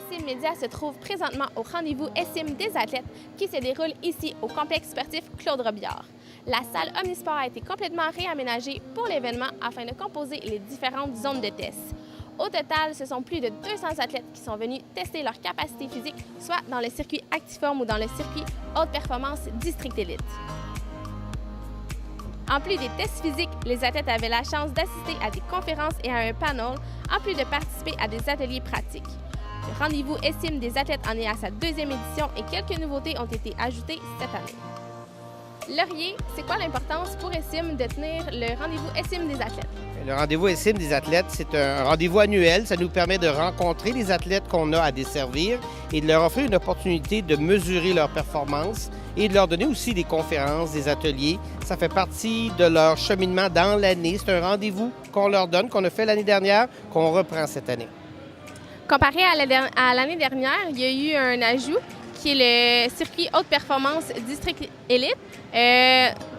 Estime Média se trouve présentement au rendez-vous Estime des athlètes qui se déroule ici au complexe sportif Claude Robillard. La salle Omnisport a été complètement réaménagée pour l'événement afin de composer les différentes zones de test. Au total, ce sont plus de 200 athlètes qui sont venus tester leur capacité physique, soit dans le circuit Actiform ou dans le circuit Haute Performance District Elite. En plus des tests physiques, les athlètes avaient la chance d'assister à des conférences et à un panel, en plus de participer à des ateliers pratiques. Le rendez-vous Estime des athlètes en est à sa deuxième édition et quelques nouveautés ont été ajoutées cette année. Laurier, c'est quoi l'importance pour Estime de tenir le rendez-vous Estime des athlètes? Le rendez-vous Estime des athlètes, c'est un rendez-vous annuel. Ça nous permet de rencontrer les athlètes qu'on a à desservir et de leur offrir une opportunité de mesurer leur performance et de leur donner aussi des conférences, des ateliers. Ça fait partie de leur cheminement dans l'année. C'est un rendez-vous qu'on leur donne, qu'on a fait l'année dernière, qu'on reprend cette année. Comparé à l'année dernière, il y a eu un ajout qui est le circuit Haute Performance District Elite.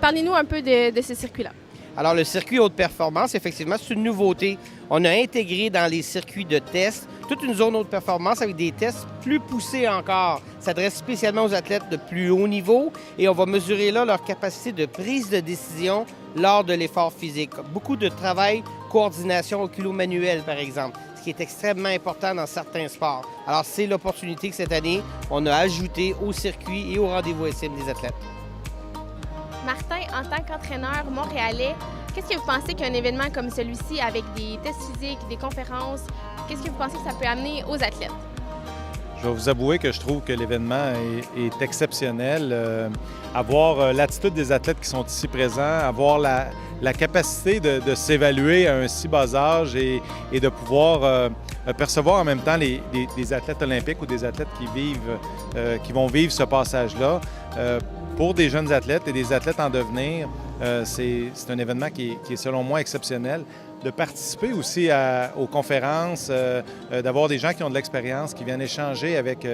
Parlez-nous un peu de ce circuit-là. Alors, le circuit haute performance, effectivement, c'est une nouveauté. On a intégré dans les circuits de test toute une zone haute performance avec des tests plus poussés encore. Ça s'adresse spécialement aux athlètes de plus haut niveau et on va mesurer là leur capacité de prise de décision lors de l'effort physique. Beaucoup de travail, coordination oculo-manuelle, par exemple, ce qui est extrêmement important dans certains sports. Alors, c'est l'opportunité que cette année, on a ajouté au circuit et au rendez-vous Estime des athlètes. Martin, en tant qu'entraîneur montréalais, qu'est-ce que vous pensez qu'un événement comme celui-ci, avec des tests physiques, des conférences, qu'est-ce que vous pensez que ça peut amener aux athlètes? Je vais vous avouer que je trouve que l'événement est exceptionnel. Avoir l'attitude des athlètes qui sont ici présents, avoir la capacité de s'évaluer à un si bas âge et de pouvoir percevoir en même temps des athlètes olympiques ou des athlètes qui vont vivre ce passage-là. Pour des jeunes athlètes et des athlètes en devenir, c'est un événement qui est selon moi exceptionnel. De participer aussi aux conférences, d'avoir des gens qui ont de l'expérience, qui viennent échanger avec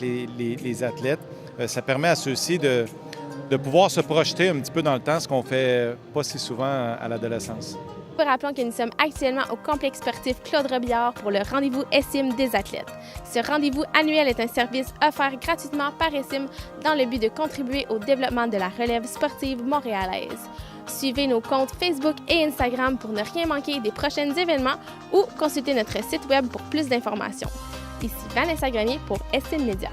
les athlètes. Ça permet à ceux-ci de pouvoir se projeter un petit peu dans le temps, ce qu'on ne fait pas si souvent à l'adolescence. Rappelons que nous sommes actuellement au complexe sportif Claude Robillard pour le rendez-vous Estime des athlètes. Ce rendez-vous annuel est un service offert gratuitement par Estime dans le but de contribuer au développement de la relève sportive montréalaise. Suivez nos comptes Facebook et Instagram pour ne rien manquer des prochains événements ou consultez notre site web pour plus d'informations. Ici Vanessa Grenier pour Estime Média.